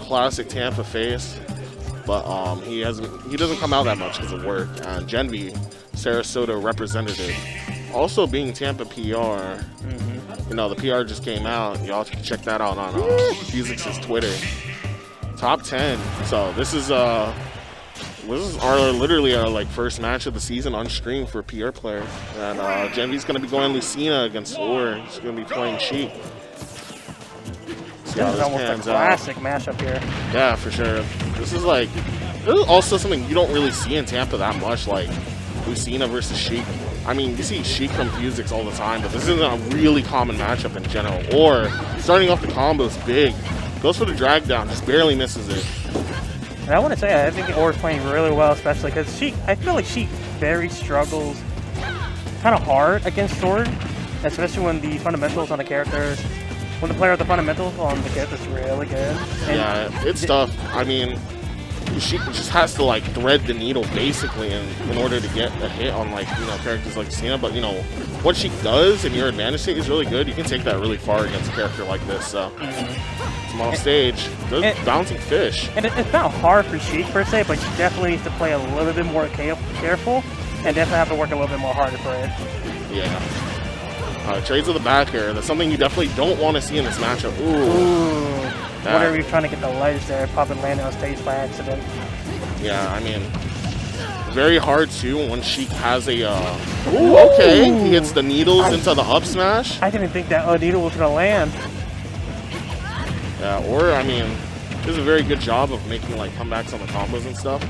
classic Tampa face, but he doesn't come out that much because of work. And GENV, Sarasota representative, also being Tampa PR. You know, the PR just came out. Y'all can check that out on Phuzix's Twitter. Top 10. So this is literally our like first match of the season on stream for PR player. And GENV's gonna be going Lucina against Ugur. He's gonna be playing Sheik. This is almost a classic matchup here. Yeah, for sure. This is also something you don't really see in Tampa that much, like Lucina versus Sheik. I mean, you see Sheik from Phuzix all the time, but this isn't a really common matchup in general. Or starting off the combos big, goes for the drag down, just barely misses it. And I want to say, I think Ugur is playing really well, especially because Sheik, I feel like Sheik very struggles kind of hard against Sword, especially when the fundamentals on the characters, when the player with the fundamentals on the character is really good. And yeah, it's tough. I mean, Sheik just has to like thread the needle basically in order to get a hit on like, you know, characters like Cena. But you know, what Sheik does and your advantage state is really good. You can take that really far against a character like this. So small stage, good bouncing fish. And it's not hard for Sheik per se, but you definitely need to play a little bit more careful and definitely have to work a little bit more harder for it. Yeah. Trades of the back air. That's something you definitely don't want to see in this matchup. Ooh. Whenever you're trying to get the ledge there, probably landing on stage by accident. Yeah, I mean, very hard too when Sheik has a. Ooh, okay. He hits the needles into the up smash. I didn't think that needle was gonna land. Yeah, or I mean, does a very good job of making like comebacks on the combos and stuff.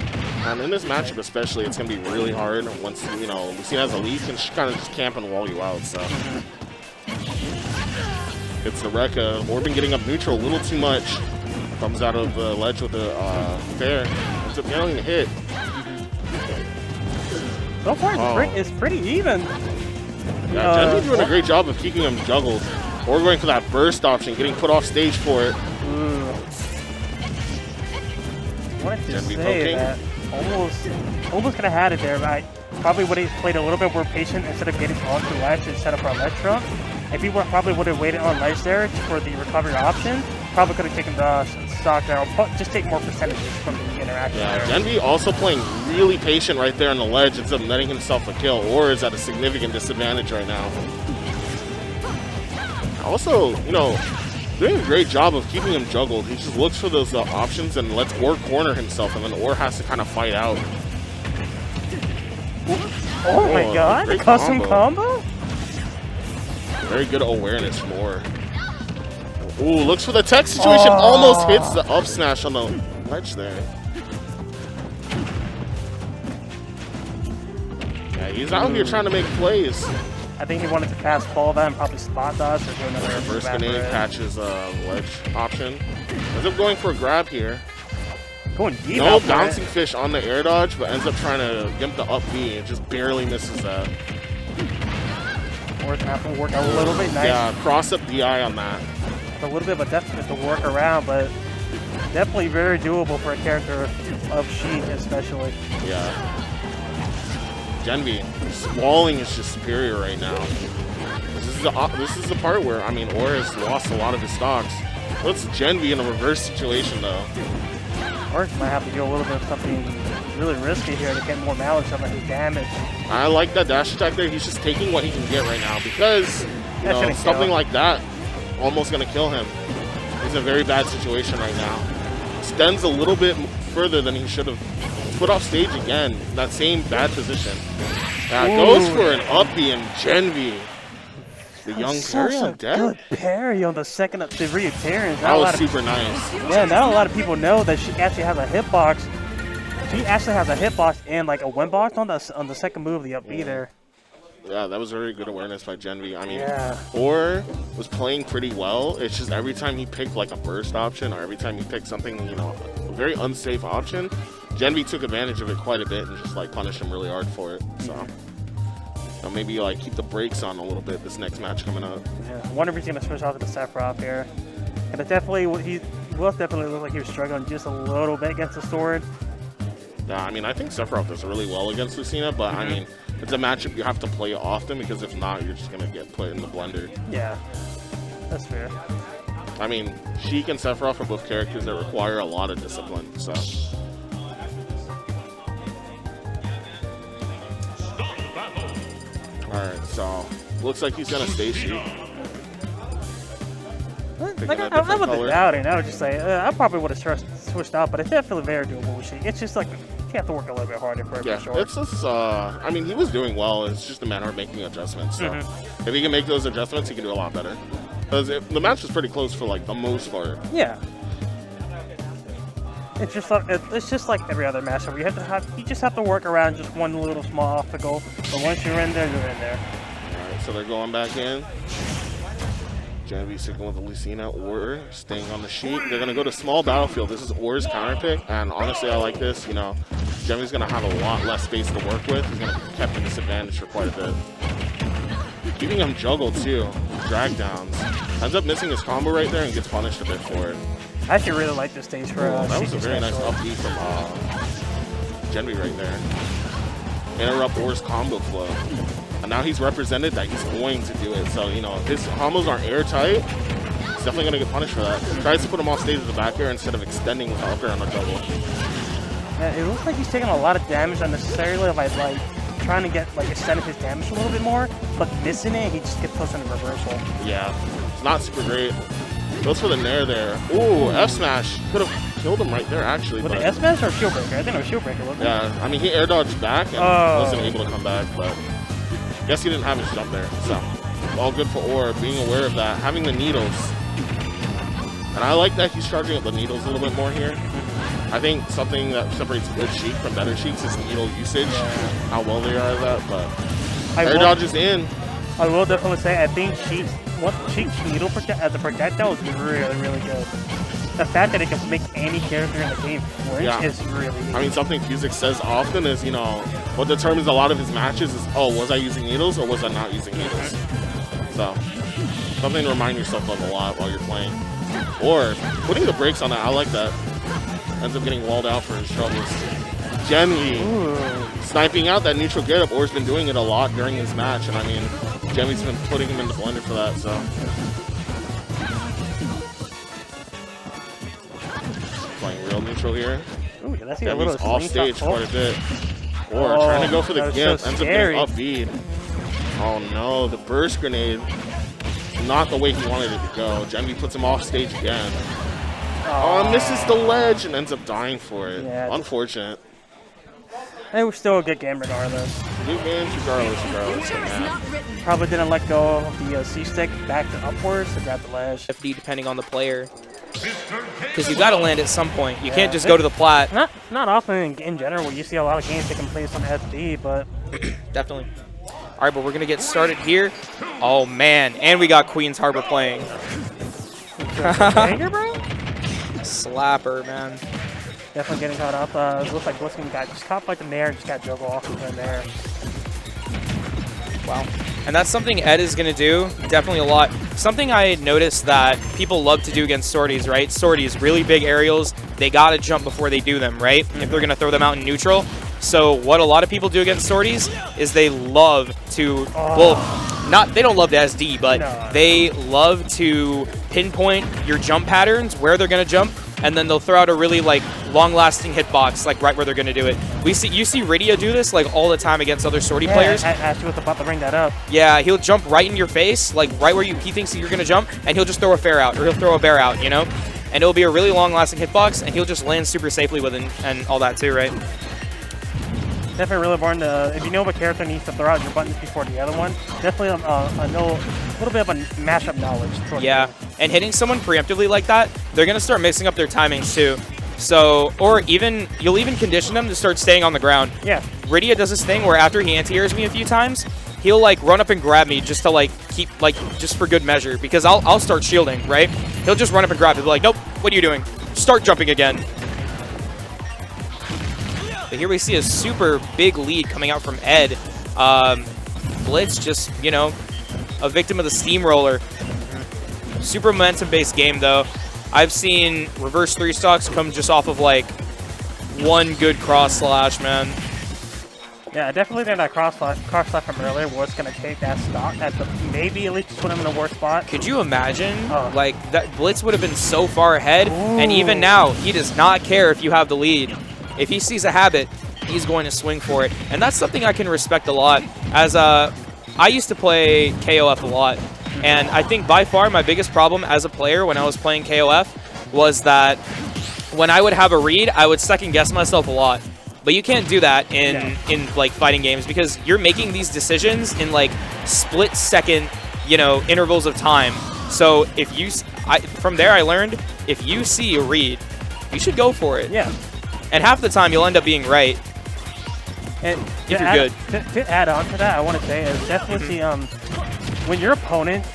And in this matchup especially, it's gonna be really hard once you know Lucina has a lead and she kind of just camp and wall you out. So. It's the Rekka. Orban getting up neutral a little too much. Comes out of the ledge with a fair. Ends up getting a hit. So far, it's pretty even. Yeah, GENV doing a great job of keeping him juggled. Or going for that burst option, getting put off stage for it. I wanted to say that almost could have had it there, but I probably would have played a little bit more patient instead of getting onto the ledge and set up our ledge trump. If he probably would have waited on ledge there for the recovery option, probably could have taken the stock there, or just take more percentages from the interaction. Yeah, there. GENV also playing really patient right there on the ledge instead of netting himself a kill, or is at a significant disadvantage right now. Also, you know, doing a great job of keeping him juggled. He just looks for those options and lets Or corner himself, and then Or has to kind of fight out. Oh my god, a custom combo? Very good awareness from Or. Ooh, looks for the tech situation, almost hits the up smash on the ledge there. Yeah, he's out here trying to make plays. I think he wanted to fast fall that and probably spot dodge or do another reverse grenade catches ledge option. Ends up going for a grab here. Going deep. No bouncing fish on the air dodge, but ends up trying to gimp the up B and just barely misses that. Or it's going to have to work a little bit. Nice. Yeah, cross up DI on that. It's a little bit of a deficit to work around, but definitely very doable for a character of Sheik especially. Yeah. GENV, walling is just superior right now. This is the part where, I mean, Or has lost a lot of his stocks. What's GENV in a reverse situation, though? Or might have to do a little bit of something really risky here to get more mileage on his damage. I like that dash attack there. He's just taking what he can get right now because, you know, something like that almost going to kill him. He's in a very bad situation right now. Extends a little bit further than he should have. Put off stage again, that same bad position. Goes for an uppy and GENV. The young parry on deck. Good parry on the second of the reappearance. That was super nice. Yeah, not a lot of people know that she actually has a hitbox. She actually has a hitbox and like a win box on the second move of the up B there. Yeah, that was very good awareness by GENV. I mean, Or was playing pretty well. It's just every time he picked like a burst option or every time he picked something, you know, a very unsafe option, GENV took advantage of it quite a bit and just like punished him really hard for it. So maybe like keep the brakes on a little bit this next match coming up. Yeah, I wonder if he's gonna switch off to the Sephiroth here. And it definitely looked like he was struggling just a little bit against the sword. Yeah, I mean, I think Sephiroth does really well against Lucina, but I mean, it's a matchup you have to play often because if not, you're just gonna get put in the blender. Yeah, that's fair. I mean, Sheik and Sephiroth are both characters that require a lot of discipline, so. Alright, so looks like he's gonna stay Sheik. Like, I wasn't doubting. I was just saying, I probably would have switched out, but it's definitely very doable with Sheik. It's just like, you have to work a little bit harder for it, for sure. It's just, I mean, he was doing well. It's just a matter of making adjustments. So if he can make those adjustments, he can do a lot better. Because the match was pretty close for, like, the most part. Yeah. It's just like every other match. You just have to work around just one little small obstacle. But once you're in there, you're in there. All right, so they're going back in. GENV sticking with Lucina or staying on the sheet. They're going to go to small battlefield. This is Or's counter pick, and honestly, I like this. You know, GENV's going to have a lot less space to work with. He's going to be kept at disadvantage for quite a bit. Keeping him juggled too. Drag downs. Ends up missing his combo right there and gets punished a bit for it. I actually really like this stage for that was a very nice up B from GENV right there. Interrupt Or's combo flow. And now he's represented that he's going to do it. So, you know, if his combos aren't airtight, he's definitely going to get punished for that. He tries to put him off stage with the back air instead of extending with the up air on the double. Yeah, it looks like he's taking a lot of damage unnecessarily by, like, trying to get, like, extended his damage a little bit more, but missing it, he just gets pushed in reversal. Yeah, it's not super great. Goes for the nair there. Ooh, F smash. Could have killed him right there, actually. Was it F smash or shield breaker? I think it was shield breaker, wasn't it? Yeah, I mean, he air dodged back and wasn't able to come back, but I guess he didn't have his jump there. So, all good for Or, being aware of that, having the needles. And I like that he's charging up the needles a little bit more here. I think something that separates good Sheik from better Sheiks is needle usage, how well they are at that, but air dodge is in. I will definitely say, I think Sheik's needle as a projectile is really, really good. The fact that it can make any character in the game flinch is really good. I mean, something Phuzix says often is, you know, what determines a lot of his matches is, oh, was I using needles or was I not using needles? So, something to remind yourself of a lot while you're playing. Or putting the brakes on that, I like that. Ends up getting walled out for his troubles. GENV sniping out that neutral get up. Or's been doing it a lot during this match, and I mean, GENV's been putting him in the blender for that, so. Playing real neutral here. Ooh, that's GENV's off stage quite a bit. Or trying to go for the gimp, ends up getting up B. Oh no, the burst grenade. Not the way he wanted it to go. GENV puts him off stage again. Oh, misses the ledge and ends up dying for it. Yeah, unfortunate. It was still a good game regardless. Good games regardless. Probably didn't let go of the C-stick back to upwards to grab the ledge. FD depending on the player. Because you got to land at some point. You can't just go to the plat. Not often in general where you see a lot of games taking place on FD, but... Definitely. All right, but we're going to get started here. Oh, man. And we got Queen's Harbor playing. Banger, bro? Slapper, man. Definitely getting caught up. It looks like BlitzKinG got just caught by the nair and just got juggled off of the nair. Wow. And that's something Ed is going to do definitely a lot. Something I noticed that people love to do against sorties, right? Sorties, really big aerials, they got to jump before they do them, right? If they're going to throw them out in neutral. So what a lot of people do against sorties is they love to, they don't love the SD, but they love to pinpoint your jump patterns, where they're going to jump, and then they'll throw out a really like long-lasting hitbox, like right where they're going to do it. You see Rideae do this like all the time against other sortie players. I actually was about to bring that up. Yeah, he'll jump right in your face, like right where he thinks you're going to jump, and he'll just throw a fair out, or he'll throw a bear out, you know? And it'll be a really long-lasting hitbox, and he'll just land super safely with it and all that too, right? Definitely really important to, if you know what character needs to throw out your buttons before the other one, definitely a little bit of a mashup knowledge. Yeah, and hitting someone preemptively like that, they're going to start mixing up their timings too. So, or you'll even condition them to start staying on the ground. Yeah. Rideae does this thing where after he anti-airs me a few times, he'll like run up and grab me just to like keep, like just for good measure, because I'll start shielding, right? He'll just run up and grab me, like, nope, what are you doing? Start jumping again. But here we see a super big lead coming out from Ed. Blitz just, you know, a victim of the steamroller. Super momentum-based game, though. I've seen reverse 3-stocks come just off of, like, one good cross slash, man. Yeah, I definitely think that cross slap from earlier was going to take that stock at the maybe at least put him in a worse spot. Could you imagine? Like, that Blitz would have been so far ahead, and even now, he does not care if you have the lead. If he sees a habit, he's going to swing for it. And that's something I can respect a lot. As I used to play KOF a lot, and I think by far my biggest problem as a player when I was playing KOF was that when I would have a read, I would second guess myself a lot. But you can't do that in like fighting games because you're making these decisions in like split-second, you know, intervals of time. So if you, from there I learned, if you see a read, you should go for it. Yeah. And half the time you'll end up being right. And if you're good. To add on to that, I want to say is definitely see when your opponent,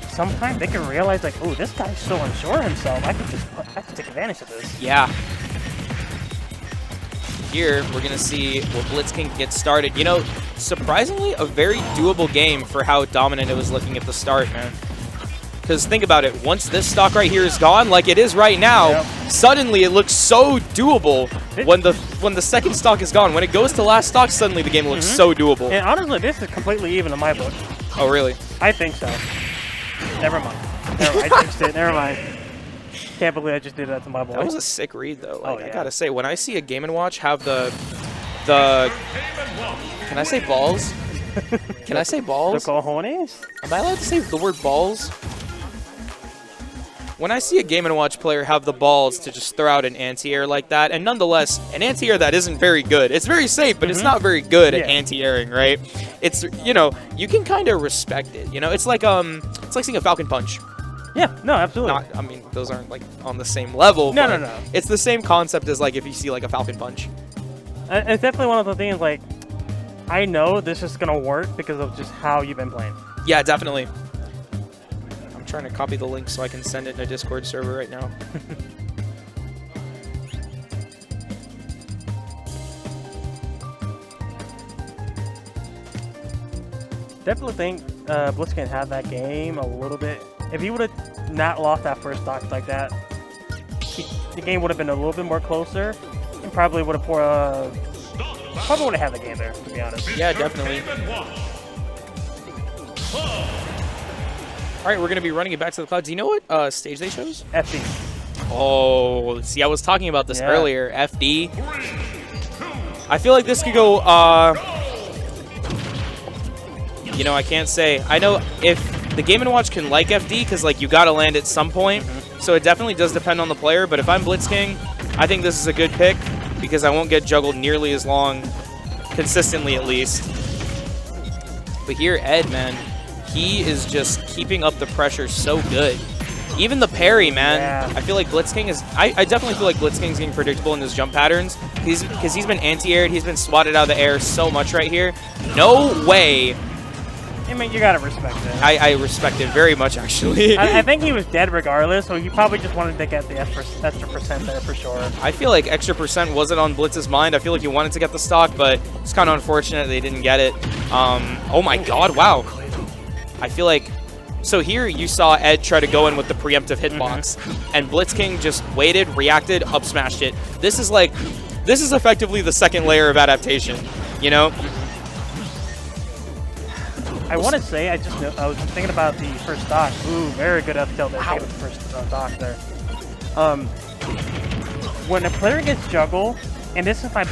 sometimes they can realize like, oh, this guy's so unsure of himself. I could take advantage of this. Yeah. Here, we're going to see what BlitzKinG gets started. You know, surprisingly, a very doable game for how dominant it was looking at the start, man. Because think about it, once this stock right here is gone, like it is right now, suddenly it looks so doable when the second stock is gone. When it goes to last stock, suddenly the game looks so doable. And honestly, this is completely even in my book. Oh, really? I think so. Never mind. I jinxed it. Never mind. Can't believe I just did that to my boy. That was a sick read, though. Like, I gotta say, when I see a Game & Watch have the can I say balls? Can I say balls? The cojones? Am I allowed to say the word balls? When I see a Game & Watch player have the balls to just throw out an anti-air like that, and nonetheless, an anti-air that isn't very good. It's very safe, but it's not very good at anti-airing, right? It's, you know, you can kind of respect it. You know, it's like seeing a Falcon Punch. Yeah, no, absolutely. I mean, those aren't like on the same level. No, but no. It's the same concept as like if you see like a Falcon Punch. It's definitely one of the things like, I know this is going to work because of just how you've been playing. Yeah, definitely. I'm trying to copy the link so I can send it in a Discord server right now. Definitely think BlitzKinG had that game a little bit. If he would have not lost that first stock like that, the game would have been a little bit more closer, and probably would have had the game there, to be honest. Yeah, definitely. All right, we're going to be running it back to the clouds. Do you know what stage they chose? FD. Oh, see, I was talking about this earlier. FD. I feel like this could go... you know, I can't say. I know if the Game & Watch can like FD, because like you got to land at some point. So it definitely does depend on the player. But if I'm BlitzKinG, I think this is a good pick because I won't get juggled nearly as long, consistently at least. But here, Ed, man, he is just keeping up the pressure so good. Even the parry, man. Yeah. I feel like BlitzKinG is... I definitely feel like BlitzKing's getting predictable in his jump patterns. Because he's been anti-aired. He's been swatted out of the air so much right here. No way... I mean, you gotta respect it. I respect it very much, actually. I think he was dead regardless, so he probably just wanted to get the extra percent there for sure. I feel like extra percent wasn't on Blitz's mind. I feel like he wanted to get the stock, but it's kind of unfortunate they didn't get it. Oh my god, wow. I feel like... So here you saw Ed try to go in with the preemptive hitbox, and BlitzKinG just waited, reacted, up smashed it. This is like... This is effectively the second layer of adaptation, you know? I want to say, I was just thinking about the first stock. Ooh, very good up tilt there. Wow. The first stock there. When a player gets juggle, and this is my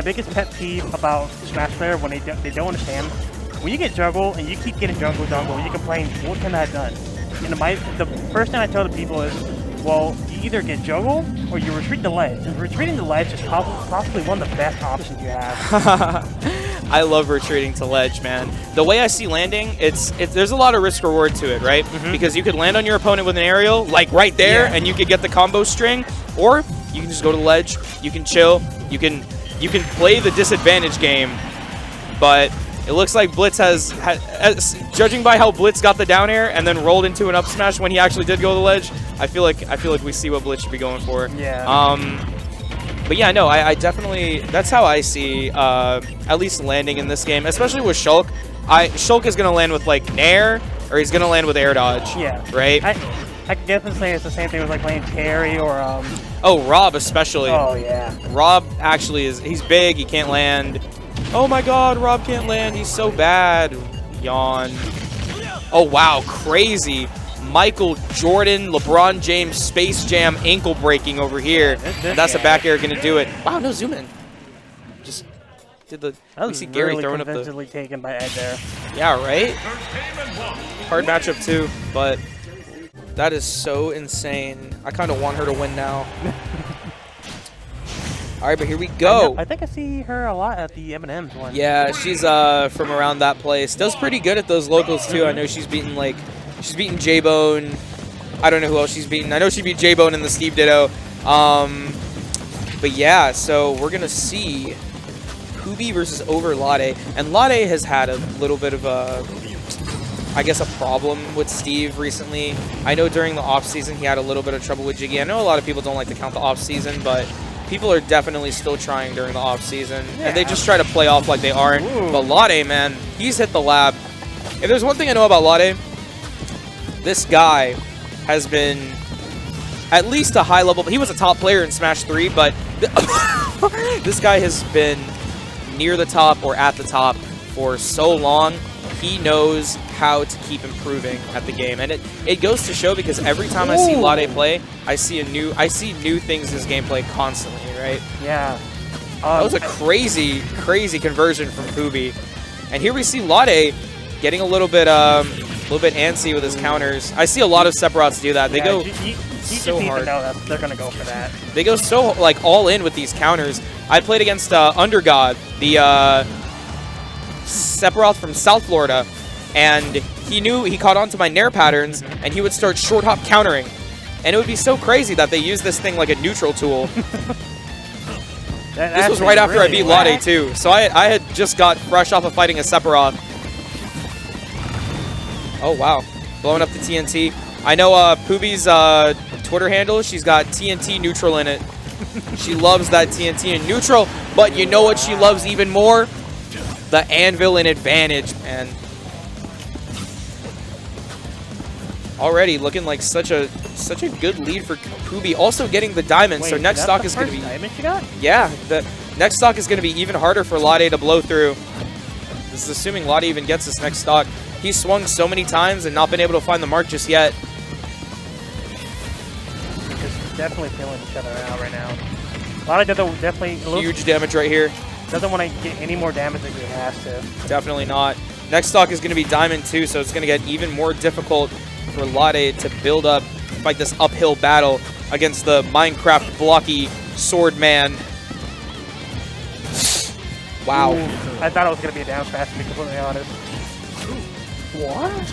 biggest pet peeve about Smash player when they don't understand. When you get juggle and you keep getting juggle, you complain, what can I have done? And the first thing I tell the people is, well, you either get juggle or you retreat the ledge. And retreating the ledge is possibly one of the best options you have. I love retreating to ledge, man. The way I see landing, there's a lot of risk reward to it, right? Because you could land on your opponent with an aerial, like right there, and you could get the combo string, or you can just go to the ledge, you can chill, you can play the disadvantage game, but it looks like Blitz has judging by how Blitz got the down air and then rolled into an up smash when he actually did go to the ledge, I feel like we see what Blitz should be going for. Yeah. But yeah, no, I definitely, that's how I see at least landing in this game, especially with Shulk. Shulk is going to land with like Nair, or he's going to land with air dodge. Yeah. Right? I can definitely say it's the same thing with like playing Terry or... Oh, Rob especially. Oh, yeah. Rob actually he's big, he can't land. Oh my god, Rob can't land. He's so bad. Yawn. Oh wow, crazy. Michael Jordan, LeBron James, Space Jam ankle breaking over here. And that's a back air gonna do it. Wow, no zoom in. Just did the. That we was see Gary really throwing up the. convincingly taken by Ed there. Yeah, right. Hard matchup too, but that is so insane. I kind of want her to win now. All right, but here we go. I think I see her a lot at the M&M's one. Yeah, she's from around that place. Does pretty good at those locals too. I know she's beaten J-Bone. I don't know who else she's beaten. I know she beat J-Bone in the Steve Ditto. But yeah, so we're gonna see Poobii versus over Rideae, and Rideae has had a little bit of a, I guess, a problem with Steve recently. I know during the off season he had a little bit of trouble with Jiggy. I know a lot of people don't like to count the off season, but people are definitely still trying during the off season, and they just try to play off like they aren't. But Rideae, man, he's hit the lab. If there's one thing I know about Rideae, this guy has been at least a high level. He was a top player in Smash 3, but this guy has been near the top or at the top for so long. He knows how to keep improving at the game, and it goes to show because every time I see Rideae play, I see new things in his gameplay constantly, right? Yeah. That was a crazy conversion from Poobii, and here we see Rideae getting a little bit antsy with his counters. I see a lot of Sephiroths do that. They go so hard. That they're gonna go for that. They go so like all in with these counters. I played against Undergod, the Sephiroth from South Florida, and he caught on to my nair patterns, and he would start short hop countering, and it would be so crazy that they use this thing like a neutral tool. This was right after I beat Rideae too, so I had just got fresh off of fighting a Sephiroth. Oh wow, blowing up the TNT. I know Poobii's Twitter handle, she's got TNT neutral in it. She loves that TNT in neutral, but you know what she loves even more? The anvil in advantage, man. Already looking like such a good lead for Poobii. Also getting the diamond, so next stock is going to be. Diamond you got? Yeah, the next stock is going to be even harder for Rideae to blow through. This is assuming Rideae even gets this next stock. He's swung so many times and not been able to find the mark just yet. Just definitely feeling each other out right now. Rideae definitely huge damage right here. Doesn't want to get any more damage than he has to. Definitely not. Next stock is going to be diamond too, so it's going to get even more difficult for Rideae to build up, fight this uphill battle against the Minecraft blocky sword man. Wow. Ooh, I thought it was going to be a down smash, to be completely honest. What?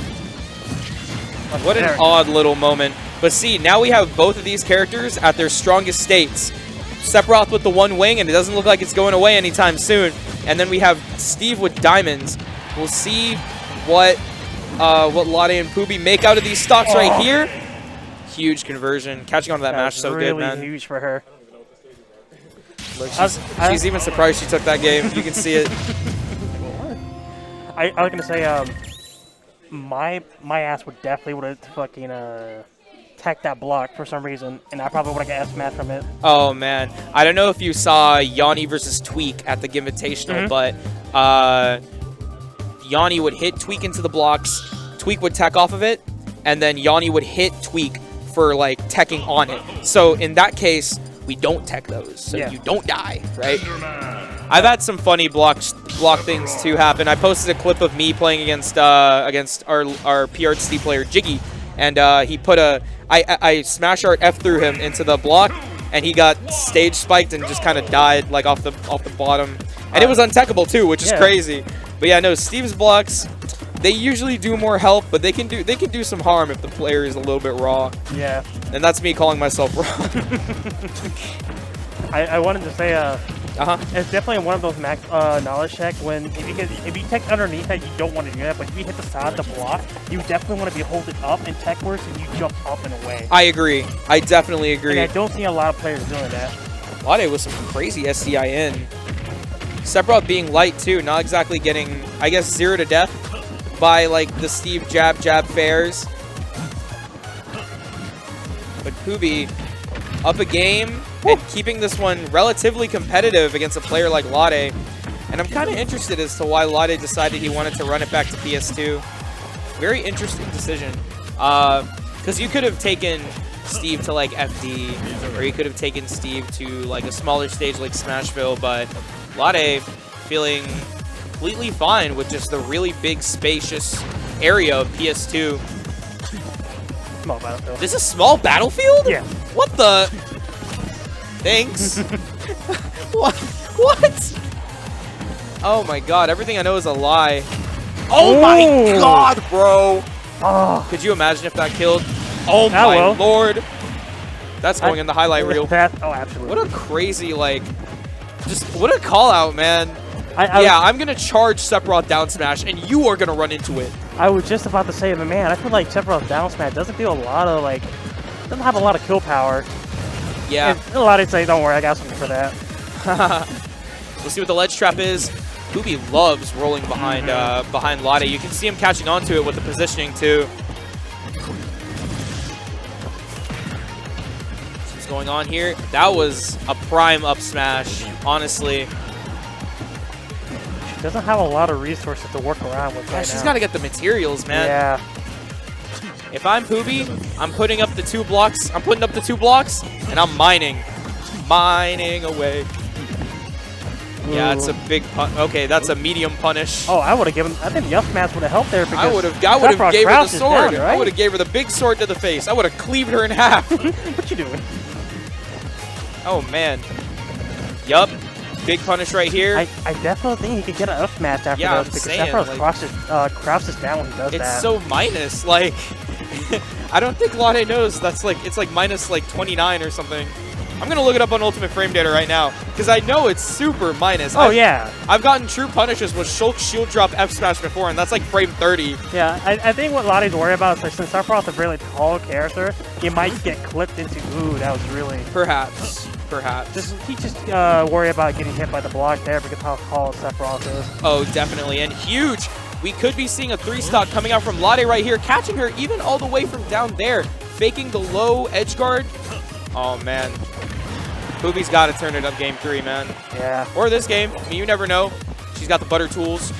What an odd little moment. But see, now we have both of these characters at their strongest states. Sephiroth with the one wing, and it doesn't look like it's going away anytime soon. And then we have Steve with diamonds. We'll see what Rideae and Poobii make out of these stocks right here. Huge conversion. Catching on to that match so really good, man. Huge for her. Look, she's even surprised she took that game. You can see it. I was gonna say, my ass would have fucking tech that block for some reason, and I probably would have got S-Math from it. Oh man, I don't know if you saw Yanni versus Tweak at the Invitational, but Yanni would hit Tweak into the blocks, Tweak would tech off of it, and then Yanni would hit Tweak for like teching on it. So in that case, we don't tech those, so you don't die, right? I've had some funny block things too happen. I posted a clip of me playing against our PRC player Jiggy, and he put I smash art F through him into the block, and he got stage spiked and just kind of died like off the bottom, and it was untechable too, which is crazy. But yeah, no, Steve's blocks, they usually do more help, but they can do some harm if the player is a little bit raw. Yeah. And that's me calling myself raw. I wanted to say it's definitely one of those max knowledge checks when if you tech underneath that, you don't want to do that, but if you hit the side of the block, you definitely want to be holding up and tech worse and you jump up and away. I agree. I definitely agree. And I don't see a lot of players doing that. Rideae with some crazy SCIN. Sephiroth being light too, not exactly getting, I guess, 0 to death by like the Steve jab fairs. But Poobii up a game and keeping this one relatively competitive against a player like Rideae. And I'm kind of interested as to why Rideae decided he wanted to run it back to PS2. Very interesting decision. Because you could have taken Steve to like FD, or you could have taken Steve to like a smaller stage like Smashville, but Rideae feeling completely fine with just the really big, spacious area of PS2. Small battlefield. This is small battlefield? Yeah. What the? Thanks. What? Oh my god, everything I know is a lie. Oh my god, bro. Oh. Could you imagine if that killed? Oh my lord. That's going in the highlight reel. Oh, absolutely. What a crazy, like, just what a call out, man. Yeah, I'm going to charge Sephiroth down smash, and you are going to run into it. I was just about to say, but man, I feel like Sephiroth down smash doesn't feel a lot of, like, doesn't have a lot of kill power. Yeah. And a lot of say, don't worry, I got something for that. We'll see what the ledge trap is. Poobii loves rolling behind behind Rideae. You can see him catching onto it with the positioning, too. What's going on here? That was a prime up smash, honestly. She doesn't have a lot of resources to work around with right now. She's got to get the materials, man. Yeah. If I'm Poobii, I'm putting up the 2 blocks. I'm putting up the 2 blocks, and I'm mining. Mining away. Yeah, it's a big pun. Okay, that's a medium punish. Oh, I would have given. I think Yuff Smash would have helped there because I would have gave her the sword. Down, right? I would have gave her the big sword to the face. I would have cleaved her in half. What you doing? Oh man. Yup. Big punish right here. I definitely think he could get an up smash after yeah, those because Sephiroth crouches down when he does that. It's so minus. Like, I don't think Rideae knows that's like, it's like minus like 29 or something. I'm going to look it up on Ultimate Frame Data right now because I know it's super minus. Oh, yeah. I've gotten true punishes with Shulk shield drop F smash before, and that's like frame 30. Yeah, I think what Rideae's worried about is like, since Sephiroth's a really tall character, he might get clipped into, ooh, that was really... Perhaps. He just worry about getting hit by the block there because how tall Sephiroth is. Oh, definitely, and huge. We could be seeing a 3-stock coming out from Rideae right here, catching her even all the way from down there, faking the low edge guard. Oh, man. Poobie's got to turn it up game 3, man. Yeah. Or this game. I mean, you never know. She's got the butter tools.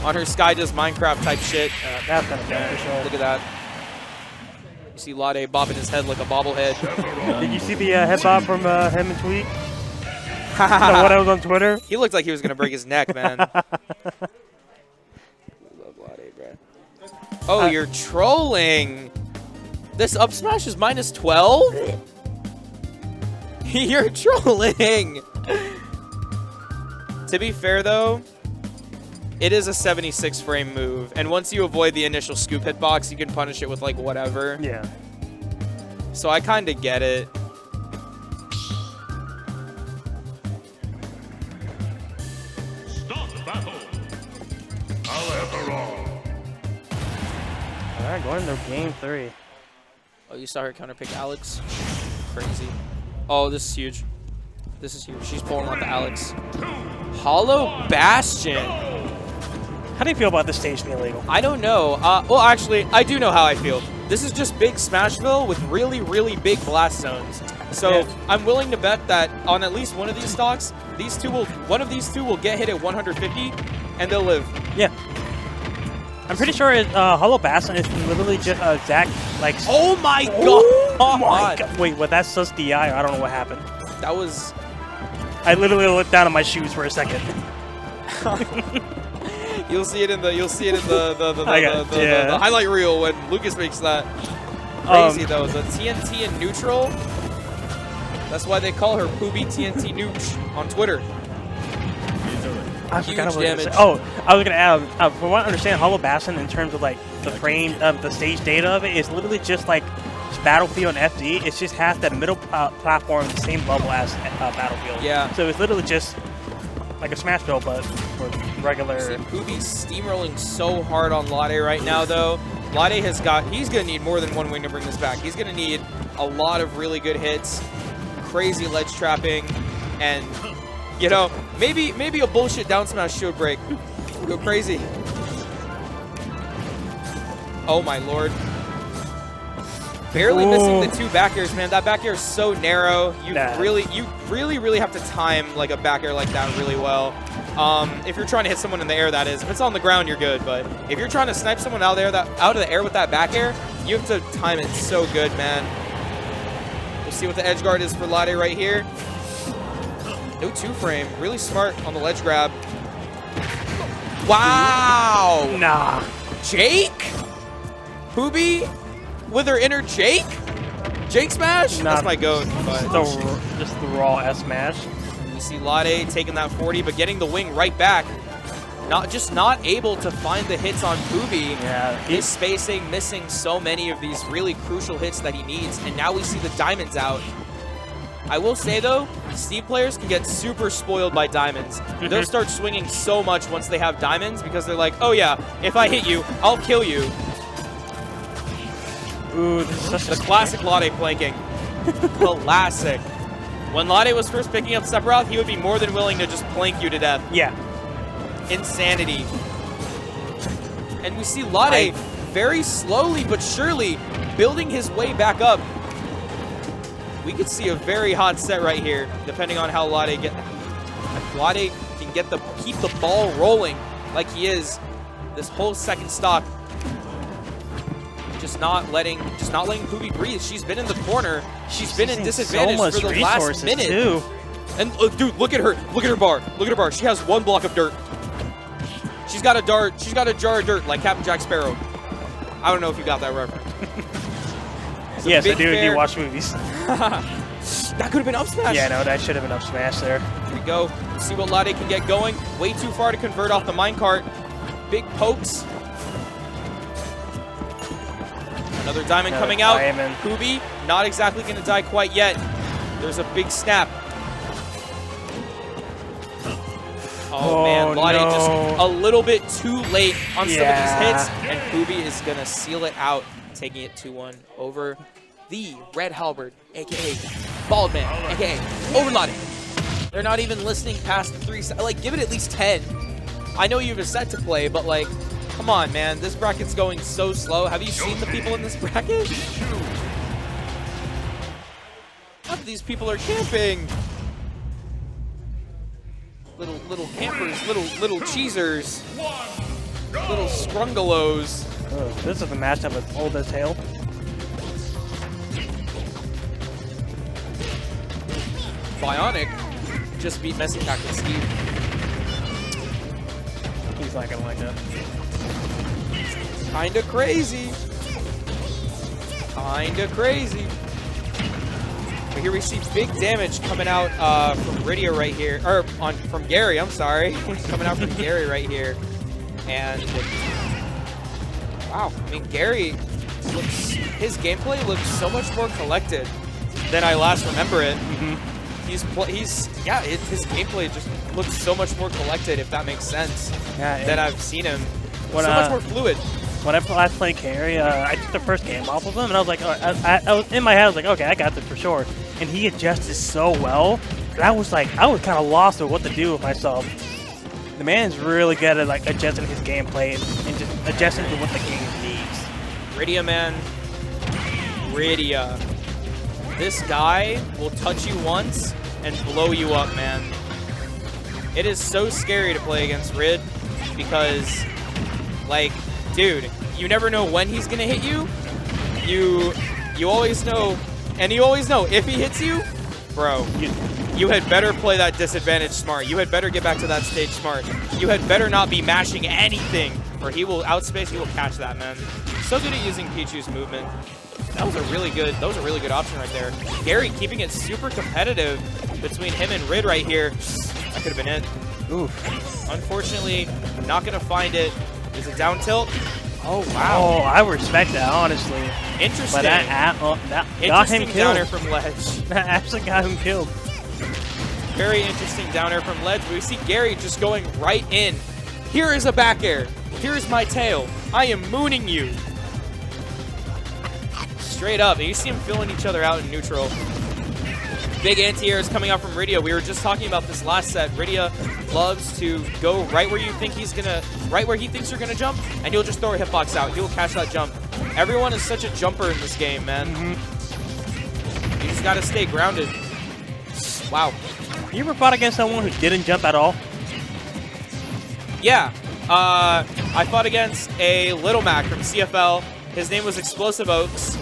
On her Sky Does Minecraft type shit. That's kind of beneficial. Look at that. You see Rideae bobbing his head like a bobblehead. Did you see the head bob from him and Tweet? The one I was on Twitter? He looked like he was going to break his neck, man. Love Rideae, bro. Oh, you're trolling. This up smash is minus 12? You're trolling. To be fair, though, it is a 76 frame move. And once you avoid the initial scoop hitbox, you can punish it with, like, whatever. Yeah. So I kind of get it. Stop battle. All right, going to game 3. Oh, you saw her counterpick Alex? Crazy. Oh, this is huge. This is huge. She's pulling out the Alex. Hollow Bastion. How do you feel about this stage being illegal? I don't know. Well, actually, I do know how I feel. This is just big Smashville with really, really big blast zones. So yeah. I'm willing to bet that on at least one of these stocks, one of these two will get hit at 150, and they'll live. Yeah. I'm pretty sure Hollow Bastion is literally just a exact, like... Oh my god! Oh my god! Wait, well, that's sus DI, or I don't know what happened. That was... I literally looked down at my shoes for a second. You'll see it in the highlight reel when Lucas makes that. Crazy though, the TNT in neutral. That's why they call her Poobii TNT Nooch on Twitter. Huge damage. Oh, I was gonna add. From what I understand, Hollow Bastion in terms of like the frame of the stage data of it is literally just like Battlefield and FD. It just has that middle platform the same level as Battlefield. Yeah. So it's literally just like a Smashville, but for regular. See, Poobie's steamrolling so hard on Rideae right now, though. Rideae has got. He's gonna need more than one wing to bring this back. He's gonna need a lot of really good hits, crazy ledge trapping, and you know maybe a bullshit down smash shield break. Go crazy. Oh my lord. Barely missing the 2 back airs, man. That back air is so narrow. You really have to time like a back air like that really well. If you're trying to hit someone in the air, that is. If it's on the ground, you're good. But if you're trying to snipe someone out of the air with that back air, you have to time it so good, man. We'll see what the edge guard is for Rideae right here. No 2-frame. Really smart on the ledge grab. Wow. Nah. Jake? Poobii with her inner Jake? Jake smash? That's my goat. But Just the raw S smash. we see Rideae taking that 40, but getting the wing right back. Not able to find the hits on Poobii. Yeah. His spacing, missing so many of these really crucial hits that he needs, and now we see the diamonds out. I will say though, Steve players can get super spoiled by diamonds. They'll start swinging so much once they have diamonds because they're like, oh yeah, if I hit you, I'll kill you. Ooh, this is such The classic Rideae planking. Classic. When Rideae was first picking up Sephiroth, he would be more than willing to just plank you to death. Yeah. Insanity. And we see Rideae very slowly but surely building his way back up. We could see a very hot set right here, depending on how Rideae can keep the ball rolling like he is this whole second stock. Just not letting Poobii breathe. She's been in the corner. She's been in disadvantage for the last minute. Too. And dude, look at her. Look at her bar. Look at her bar. She has 1 block of dirt. She's got a dart. She's got a jar of dirt like Captain Jack Sparrow. I don't know if you got that reference. Yes, I do watch movies. That could have been up smash. Yeah, no, that should have been up smash there. Here we go. Let's see what Rideae can get going. Way too far to convert off the minecart. Big pokes. Another diamond coming out. Poobii not exactly going to die quite yet. There's a big snap. Oh man, Rideae just a little bit too late on some of these hits. And Poobii is going to seal it out, taking it 2-1 over the Red Halberd, a.k.a. Baldman, a.k.a. over Rideae. They're not even listening past the 3 sets. Like, give it at least 10. I know you have a set to play, but like, come on, man. This bracket's going so slow. Have you seen the people in this bracket? Half of these people are camping. Little campers, little cheesers, little scrungalos. Oh, this is a matchup with old as hell. Bionic just beat Messy Captain Steve. He's not gonna like that. Kinda crazy. Kinda crazy. But here we see big damage coming out from Rideae right here, or from Gary. I'm sorry, coming out from Gary right here, and wow, I mean Gary his gameplay looks so much more collected than I last remember it. His gameplay just looks so much more collected, if that makes sense, than I've seen him. So much more fluid. When I last played Gary, I took the first game off of him, and I was like, I was in my head, I was like, okay, I got this for sure. And he adjusted so well, and I was kind of lost with what to do with myself. The man's really good at like adjusting his gameplay and just adjusting to what the game needs. Rideae, man. Rideae. This guy will touch you once and blow you up, man. It is so scary to play against Rid because, like, dude, you never know when he's gonna hit you. You always know, and you always know if he hits you, bro, you had better play that disadvantage smart. You had better get back to that stage smart. You had better not be mashing anything, or he will outspace, he will catch that, man. So good at using Pichu's movement. That was a really good option right there. Gary keeping it super competitive between him and Rid right here. That could have been it. Oof. Unfortunately, not gonna find it. Is it down tilt? Oh wow. Oh, I respect that, honestly. Interesting. But that got him killed. Downer from ledge. That actually got him killed. Very interesting downer from ledge. We see Gary just going right in. Here is a back air. Here is my tail. I am mooning you. Straight up. And you see them filling each other out in neutral. Big anti-airs coming out from Rideae. We were just talking about this last set. Rideae loves to go right where you think he's gonna, right where he thinks you're gonna jump, and he'll just throw a hitbox out. He will catch that jump. Everyone is such a jumper in this game, man. You just gotta stay grounded. Wow. You ever fought against someone who didn't jump at all? Yeah. I fought against a Little Mac from CFL. His name was Explosive Oaks,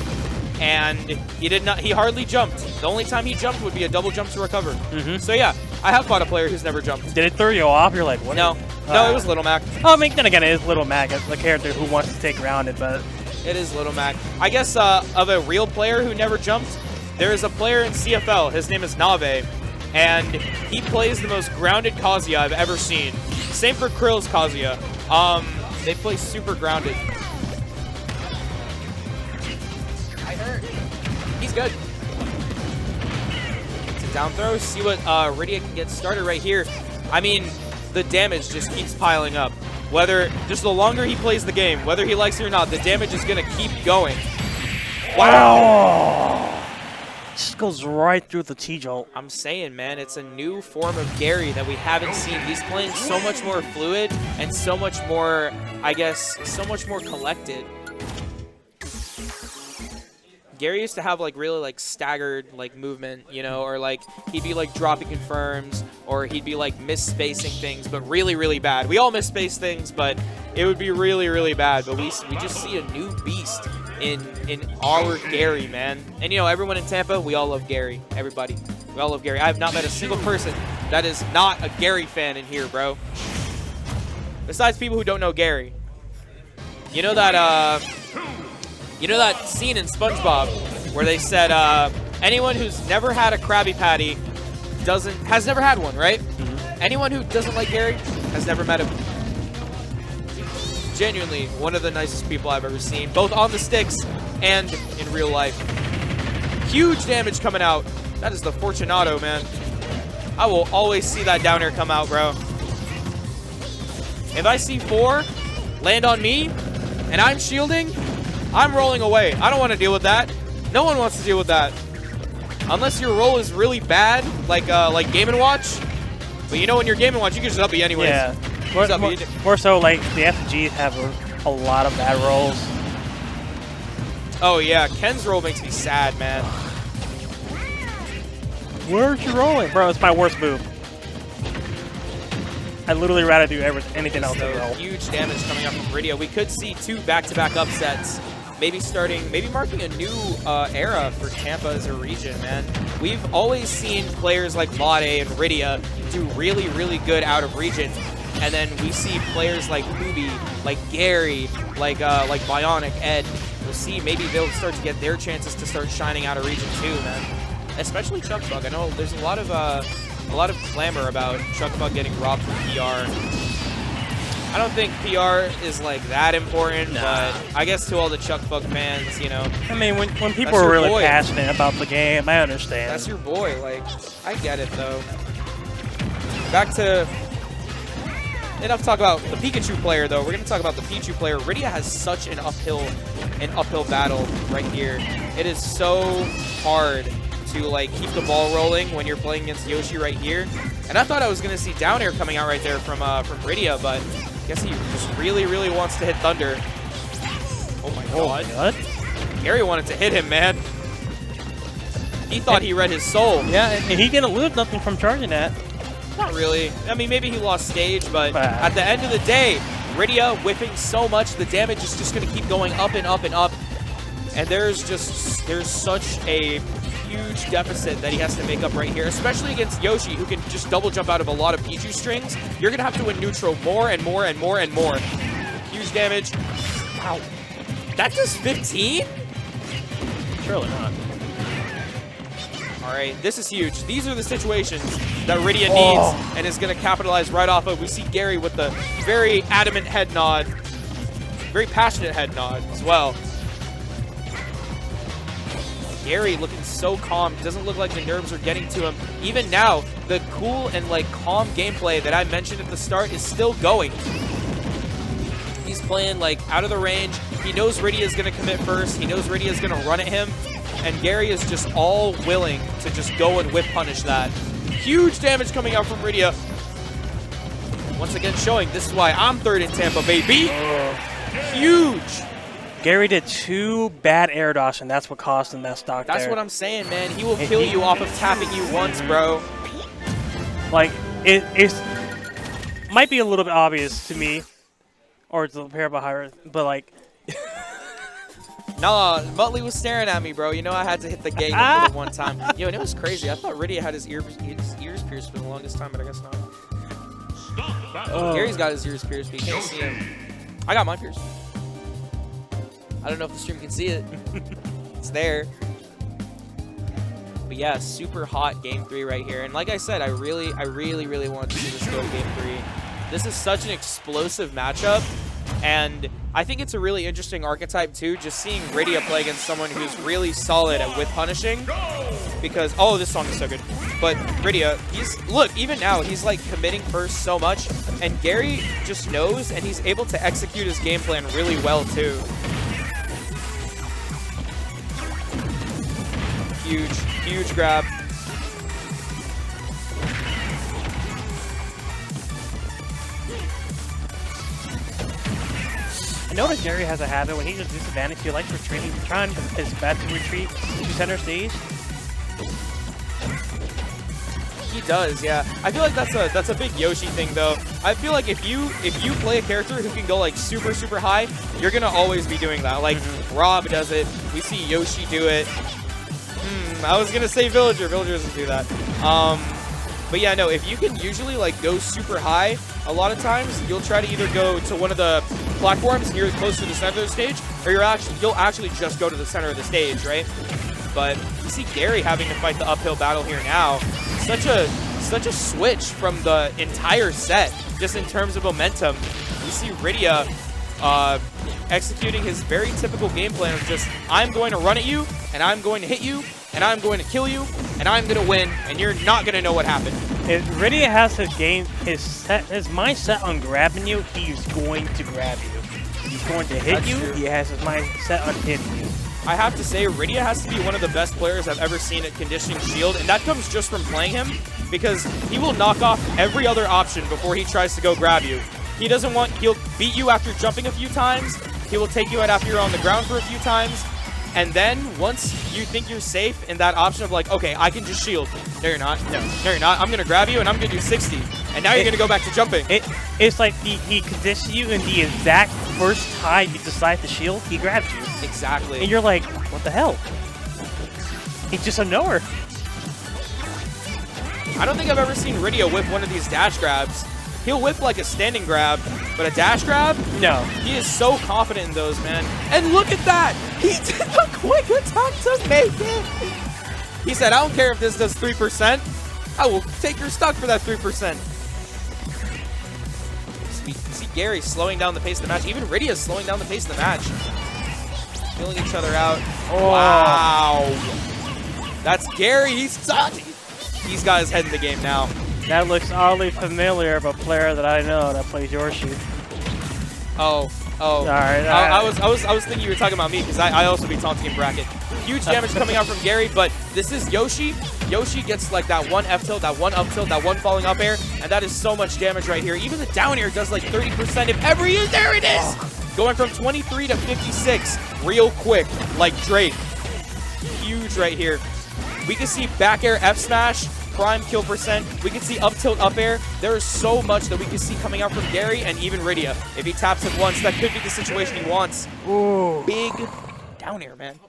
and he hardly jumped. The only time he jumped would be a double jump to recover. So yeah, I have fought a player who's never jumped. Did it throw you off? You're like, what? No. No, it was Little Mac. Oh, I mean, then again, it is Little Mac, the character who wants to stay grounded, but... It is Little Mac. I guess of a real player who never jumped, there is a player in CFL. His name is Nave, and he plays the most grounded Kazuya I've ever seen. Same for Krill's Kazuya. They play super grounded. I hurt. He's good. It's a down throw. See what Rideae can get started right here. I mean, the damage just keeps piling up. Whether, just the longer he plays the game, whether he likes it or not, the damage is going to keep going. Wow! Just goes right through the T-jolt. I'm saying, man, it's a new form of Gary that we haven't seen. He's playing so much more fluid and so much more, I guess, so much more collected. Gary used to have like really like staggered like movement, you know, or like he'd be like dropping confirms, or he'd be like misspacing things, but really, really bad. We all misspace things, but it would be really, really bad. But we just see a new beast in our Gary, man. And you know, everyone in Tampa, we all love Gary. Everybody, we all love Gary. I have not met a single person that is not a Gary fan in here, bro. Besides people who don't know Gary. You know that scene in SpongeBob where they said anyone who's never had a Krabby Patty has never had one, right? Anyone who doesn't like Gary has never met him. Genuinely one of the nicest people I've ever seen, both on the sticks and in real life. Huge damage coming out. That is the Fortunato, man. I will always see that down air come out, bro. If I see 4 land on me and I'm shielding, I'm rolling away. I don't want to deal with that. No one wants to deal with that. Unless your roll is really bad, like Game & Watch. But you know, when you're Game & Watch, you can just up B anyways. Yeah. More so, like, the FGs have a lot of bad rolls. Oh, yeah. Ken's roll makes me sad, man. Where's your rolling? Bro, it's my worst move. I'd literally rather do anything else than roll. Huge damage coming up from Rideae. We could see 2 back-to-back upsets. Maybe marking a new era for Tampa as a region, man. We've always seen players like Rideae and Rideae do really, really good out of region. And then we see players like Poobii, like Gary, like Bionic, Ed. We'll see maybe they'll start to get their chances to start shining out of region too, man. Especially Chuckfug. I know there's a lot of clamor about Chuckfug getting robbed from PR. I don't think PR is like that important, but I guess to all the Chuckfug fans, you know. I mean, when people are really passionate about the game, I understand. That's your boy. Like, I get it though. Back to enough talk about the Pikachu player though. We're gonna talk about the Pichu player. Rideae has such an uphill battle right here. It is so hard to like keep the ball rolling when you're playing against Yoshi right here. And I thought I was gonna see down air coming out right there from Rideae, but I guess he just really, really wants to hit Thunder. Oh my god. What? Gary wanted to hit him, man. He thought he read his soul. Yeah, and he didn't lose nothing from charging that. Not really. I mean, maybe he lost stage, but at the end of the day, Rideae whiffing so much, the damage is just going to keep going up and up and up. And there's such a huge deficit that he has to make up right here, especially against Yoshi, who can just double jump out of a lot of Pichu strings. You're going to have to win neutral more and more and more and more. Huge damage. Wow. That does 15? Surely not. All right, this is huge. These are the situations that Rideae needs and is going to capitalize right off of. We see Gary with the very adamant head nod, very passionate head nod as well. Gary looking so calm. Doesn't look like the nerves are getting to him. Even now, the cool and like calm gameplay that I mentioned at the start is still going. He's playing like out of the range. He knows Rideae is going to commit first. He knows Rideae is going to run at him. And Gary is just all willing to just go and whip punish that. Huge damage coming out from Rideae. Once again showing this is why I'm third in Tampa, baby. Huge. Gary did 2 bad air dash, and that's what cost him that stock That's there. what I'm saying, man. He will kill you off of tapping you once, bro. Like, it's might be a little bit obvious to me, or to the pair behind, but like, Nah, Muttley was staring at me, bro. You know I had to hit the gate for the one time. Yo, and it was crazy. I thought Rideae had his ears pierced for the longest time, but I guess not. Gary's got his ears pierced, but you can't see him. I got mine pierced. I don't know if the stream can see it. It's there. But yeah, super hot game 3 right here. And like I said, I really want to see this go game 3. This is such an explosive matchup. And I think it's a really interesting archetype too, just seeing Rideae play against someone who's really solid at whip punishing. Because, oh, this song is so good. But Rideae, look, even now, he's like committing first so much. And Gary just knows, and he's able to execute his game plan really well too. Huge grab. I know that Gary has a habit when he gets disadvantaged, he likes retreating, trying his best to retreat to center stage. He does, yeah. I feel like that's a big Yoshi thing though. I feel like if you play a character who can go like super high, you're gonna always be doing that. Like Rob does it. We see Yoshi do it. I was gonna say Villager. Villager doesn't do that. But yeah, no. If you can usually like go super high, a lot of times you'll try to either go to one of the platforms near close to the center of the stage, or you'll actually just go to the center of the stage, right? But you see Gary having to fight the uphill battle here now. Such a switch from the entire set, just in terms of momentum. You see Rideae executing his very typical game plan of just, I'm going to run at you, and I'm going to hit you, and I'm going to kill you, and I'm going to win, and you're not going to know what happened. If Rideae has his mindset on grabbing you, he's going to grab you. He's going to hit you, he has his mindset on hitting you. I have to say, Rideae has to be one of the best players I've ever seen at conditioning shield, and that comes just from playing him, because he will knock off every other option before he tries to go grab you. He'll beat you after jumping a few times, he will take you out after you're on the ground for a few times, and then once you think you're safe in that option of like, okay, I can just shield. No, you're not. No, you're not. I'm going to grab you, and I'm going to do 60. And now you're going to go back to jumping. It's like he conditions you in the exact first time you decide to shield, he grabs you. Exactly. And you're like, what the hell? He's just a knower. I don't think I've ever seen Rideae whip one of these dash grabs. He'll whip like a standing grab, but a dash grab? No. He is so confident in those, man. And look at that! He did the quick attack to make it! He said, I don't care if this does 3%. I will take your stock for that 3%. See Gary slowing down the pace of the match. Even Rideae is slowing down the pace of the match. Filling each other out. Oh. Wow. That's Gary. He's got his head in the game now. That looks oddly familiar of a player that I know that plays Yoshi. Oh. All right. I was thinking you were talking about me because I also be taunting in bracket. Huge damage coming out from Gary, but this is Yoshi. Yoshi gets like that one F tilt, that one up tilt, that one falling up air, and that is so much damage right here. Even the down air does like 30% if ever he is. There it is! Going from 23 to 56 real quick, like Drake. Huge right here. We can see back air F smash, prime kill percent. We can see up tilt up air. There is so much that we can see coming out from Gary and even Rideae. If he taps it once, that could be the situation he wants. Ooh. Big down air, man.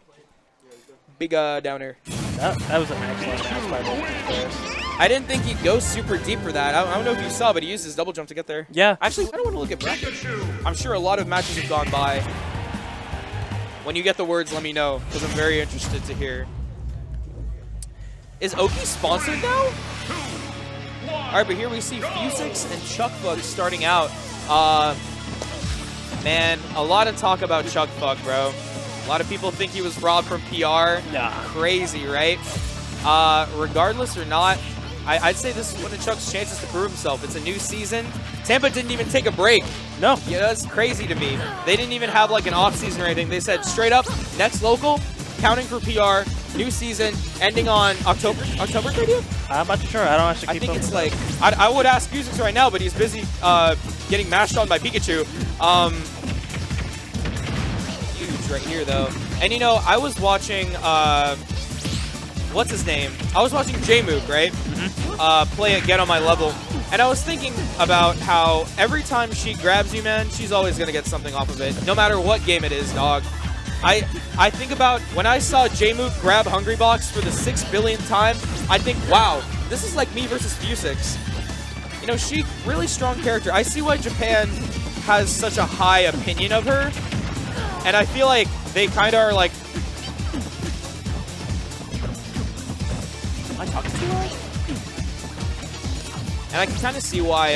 Big down air. That was an excellent match by both players. I didn't think he'd go super deep for that. I don't know if you saw, but he used his double jump to get there. Yeah. Actually, I don't want to look at bracket. I'm sure a lot of matches have gone by. When you get the words, let me know, because I'm very interested to hear. Is Oki sponsored now? Alright, but here we see Phuzix and Chuckfug starting out. Man, a lot of talk about Chuckfug, bro. A lot of people think he was robbed from PR. Nah. Crazy, right? Regardless or not, I'd say this is one of Chuck's chances to prove himself. It's a new season. Tampa didn't even take a break. No. Yeah, that's crazy to me. They didn't even have like an off season or anything. They said straight up, next local, counting for PR, new season, ending on October 30th? I'm not sure. I don't actually keep I think up it's with like, I would ask Phuzix right now, but he's busy getting mashed on by Pikachu. Huge. advantage right here, though. And, you know, I was watching, what's his name? I was watching J-Moog, right? Play it, get on my level. And I was thinking about how every time she grabs you, man, she's always going to get something off of it. No matter what game it is, dog. I think about when I saw J-Moog grab Hungry Box for the 6 billionth time, I think, wow, this is like me versus Phuzix. You know, she really strong character. I see why Japan has such a high opinion of her. And I feel like they kind of are like... Am I talking too loud? And I can kind of see why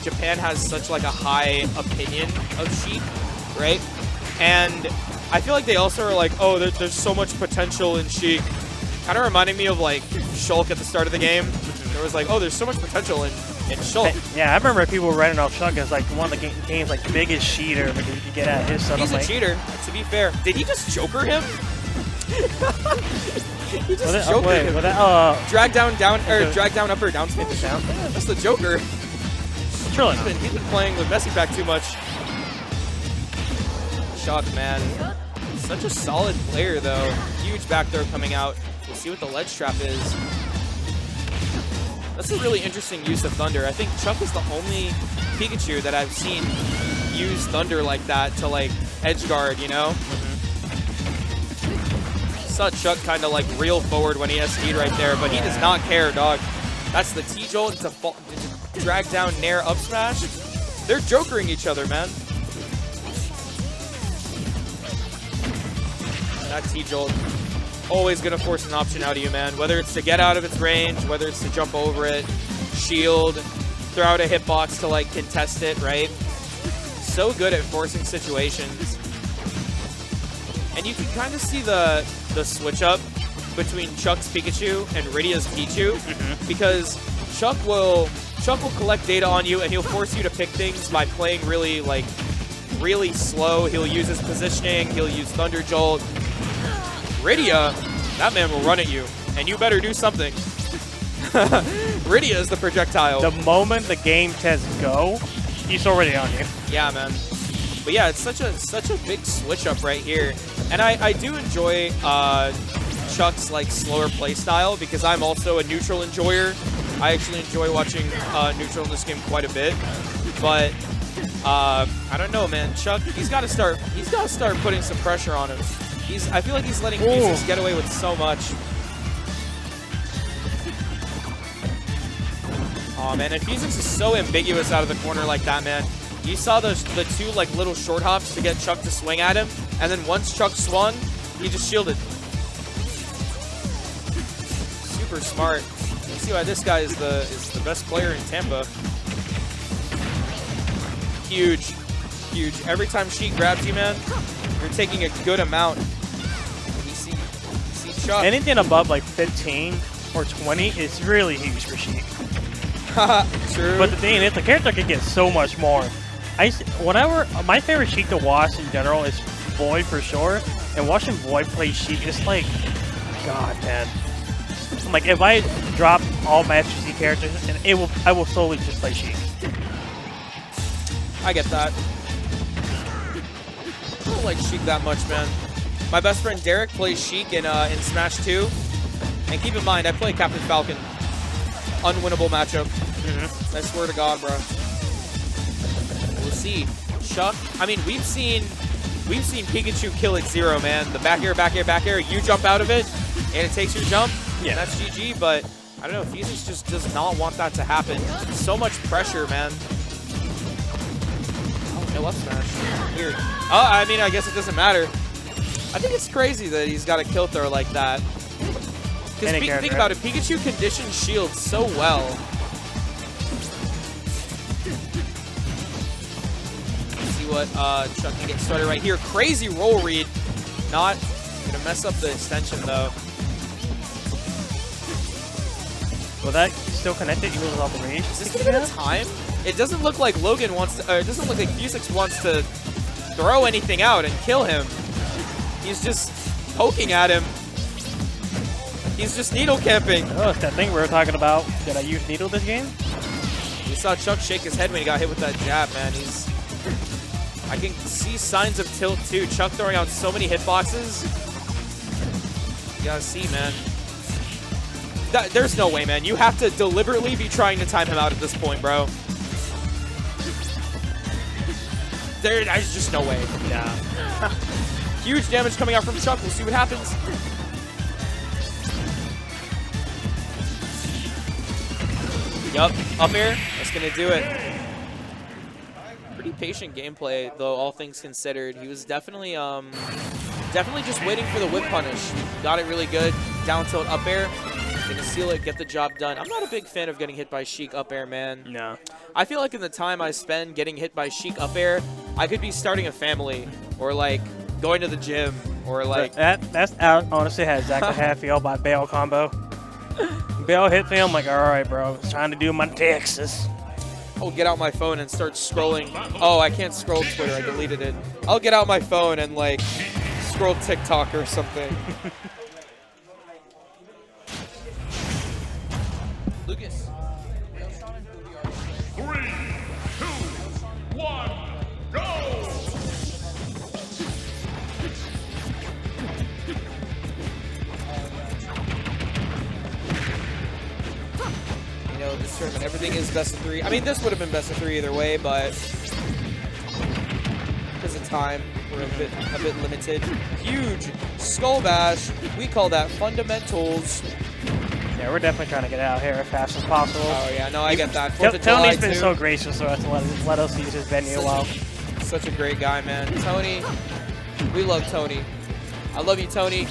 Japan has such like a high opinion of Sheik, right? And I feel like they also are like, oh, there's so much potential in Sheik. Kind of reminding me of like Shulk at the start of the game. There was like, oh, there's so much potential in Shulk. Yeah, I remember people were writing off Shulk as like one of the game's like biggest cheater because you could get at his son. He's a cheater, to be fair. Did he just Joker him? He just Jokered him. Drag down, drag down, upper, down, spin, down. That's the Joker. Surely he's been playing with Messi Pack too much. Shock, man. Such a solid player, though. Huge back throw coming out. We'll see what the ledge trap is. That's a really interesting use of Thunder. I think Chuck is the only Pikachu that I've seen use Thunder like that to, like, edge guard, you know? Saw Chuck kind of, like, reel forward when he has speed right there, but he does not care, dog. That's the T-Jolt to drag down Nair up smash. They're jokering each other, man. That T-Jolt always going to force an option out of you, man. Whether it's to get out of its range, whether it's to jump over it, shield, throw out a hitbox to, like, contest it, right? So good at forcing situations. And you can kind of see the switch up between Chuck's Pikachu and Rideae's Pichu, because Chuck will collect data on you and he'll force you to pick things by playing really, like, really slow. He'll use his positioning, he'll use Thunder Jolt. Rideae, that man will run at you, and you better do something. Rideae is the projectile. The moment the game says go, he's already on you. Yeah, man. But yeah, it's such a big switch up right here, and I do enjoy Chuck's like slower play style because I'm also a neutral enjoyer. I actually enjoy watching neutral in this game quite a bit, but I don't know, man. Chuck, he's got to start putting some pressure on him. I feel like he's letting Phuzix get away with so much. Oh man, and Phuzix is so ambiguous out of the corner like that, man. You saw the two like little short hops to get Chuck to swing at him, and then once Chuck swung, he just shielded. Super smart. You see why this guy is the best player in Tampa. Huge, huge. Every time she grabs you, man, you're taking a good amount. You see Chuck. Anything above like 15 or 20 is really huge for Sheik. True. But the thing is, the character can get so much more. My favorite Sheik to watch in general is Void for sure, and watching Void play Sheik is like, God, man. Like if I drop all Master C characters, and I will solely just play Sheik. I get that. I don't like Sheik that much, man. My best friend Derek plays Sheik in Smash 2. And keep in mind, I play Captain Falcon. Unwinnable matchup. I swear to God, bro. We'll see. Chuck. I mean, we've seen Pikachu kill at 0, man. The back air, back air, back air. You jump out of it, and it takes your jump. Yeah, that's GG. But I don't know. Phuzix just does not want that to happen. So much pressure, man. No up smash. Weird. Oh, I mean, I guess it doesn't matter. I think it's crazy that he's got a kill throw like that. Because think about it, Pikachu conditions shield so well. Let's see what Chuck can get started right here. Crazy roll read. Not going to mess up the extension, though. Will that still connect it even with all the range? Is this going to get a time? It doesn't look like Logan wants to, it doesn't look like Phuzix wants to throw anything out and kill him. He's just poking at him. He's just needle camping. Oh, it's that thing we were talking about. Did I use needle this game? We saw Chuck shake his head when he got hit with that jab, man. I can see signs of tilt too. Chuck throwing out so many hitboxes. You gotta see, man. There's no way, man. You have to deliberately be trying to time him out at this point, bro. There's just no way. Nah. Huge damage coming out from Chuck. We'll see what happens. Yup, up air. That's going to do it. Pretty patient gameplay, though, all things considered. He was definitely just waiting for the whip punish. Got it really good. Down tilt up air. Gonna seal it, get the job done. I'm not a big fan of getting hit by Sheik up air, man. No. I feel like in the time I spend getting hit by Sheik up air, I could be starting a family or like going to the gym or like. That's honestly how exactly how I feel by Bale combo. Bale hit me, I'm like, all right, bro. It's trying to do my Texas. I'll get out my phone and start scrolling. Oh, I can't scroll Twitter. I deleted it. I'll get out my phone and like scroll TikTok or something. Lucas. 3, 2, 1, go! You know, this tournament, everything is best of 3. I mean, this would have been best of 3 either way, but because of time, we're a bit limited. Huge skull bash. We call that fundamentals. Yeah, we're definitely trying to get out here as fast as possible. Oh yeah, no, I get that. Tony's been so gracious to us to let us use his venue while. Such a great guy, man. Tony, we love Tony. I love you, Tony.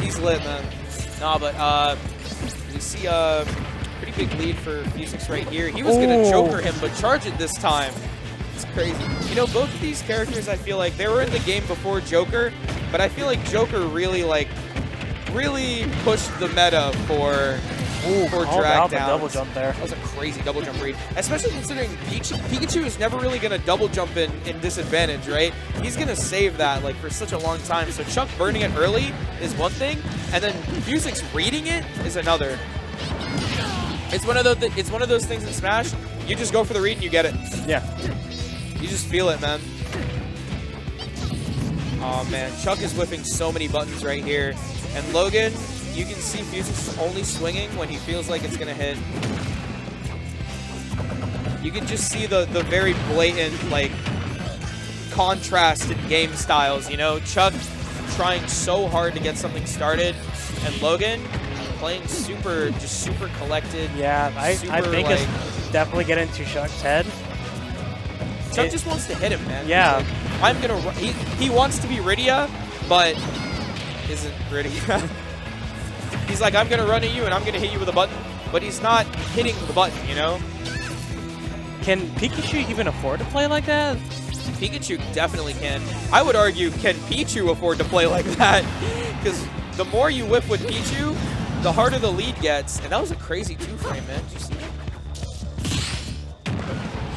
He's lit, man. Nah, but we see a pretty big lead for Phuzix right here. He was gonna Joker him, but charge it this time. It's crazy. You know, both of these characters, I feel like they were in the game before Joker, but I feel like Joker really pushed the meta for drag down. Double jump there. That was a crazy double jump read, especially considering Pikachu is never really gonna double jump in disadvantage, right? He's gonna save that like for such a long time. So Chuck burning it early is one thing, and then Phuzix reading it is another. It's one of those things in Smash. You just go for the read and you get it. Yeah. You just feel it, man. Oh man, Chuck is whipping so many buttons right here. And Logan, you can see Phuzix only swinging when he feels like it's gonna hit. You can just see the very blatant like contrast in game styles, you know? Chuck trying so hard to get something started, and Logan playing super collected. Yeah, I think it's definitely getting to Chuck's head. Chuck just wants to hit him, man. Yeah. Like, he wants to be Rideae, but isn't Rideae. He's like, I'm gonna run at you and I'm gonna hit you with a button, but he's not hitting the button, you know? Can Pikachu even afford to play like that? Pikachu definitely can. I would argue, can Pichu afford to play like that? Because the more you whip with Pichu, the harder the lead gets. And that was a crazy 2-frame, man. Did you see that?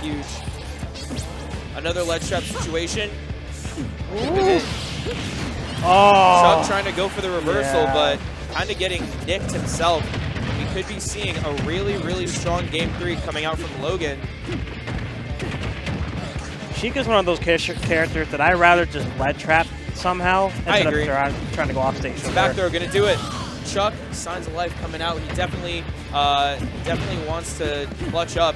Huge. Another ledge trap situation. Oh. Chuck trying to go for the reversal, but kind of getting nicked himself. We could be seeing a really strong Game 3 coming out from Logan. Sheik is one of those characters that I'd rather just lead trap somehow instead of trying to go off stage. Back throw gonna do it. Chuck, signs of life coming out. He definitely wants to clutch up.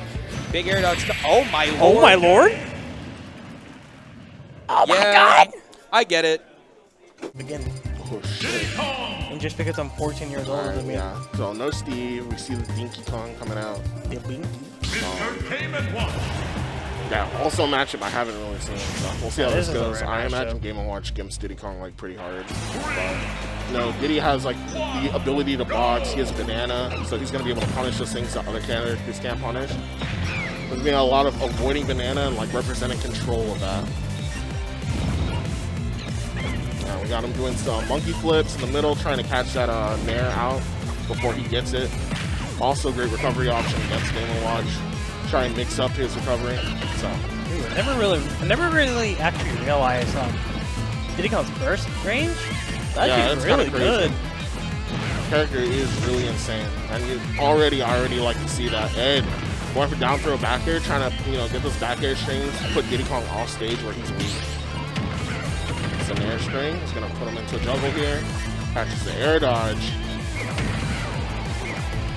Big air dodge. Oh my lord! Oh my lord! Oh my god! I get it. Again. Oh shit. And just because I'm 14 years old, I mean. Yeah. So no Steve. We see the Dinky Kong coming out. The Dinky. Entertainment 1. Yeah, also a matchup I haven't really seen. So we'll see how this goes. I imagine matchup. Game & Watch gives Diddy Kong like pretty hard. But you know, Diddy has like the ability to box. He has banana, so he's gonna be able to punish those things that other characters can't punish. There's been a lot of avoiding banana and like representing control of that. We got him doing some monkey flips in the middle, trying to catch that Nair out before he gets it. Also great recovery option against Game & Watch. Try and mix up his recovery. So I never really actually realized Diddy Kong's burst range. That's really good. The character is really insane, and I already like to see that. And Going for down throw back air, trying to, you know, get those back air strings, put Diddy Kong off stage where he's weak. It's an air string. He's going to put him into a juggle here. Catches the air dodge.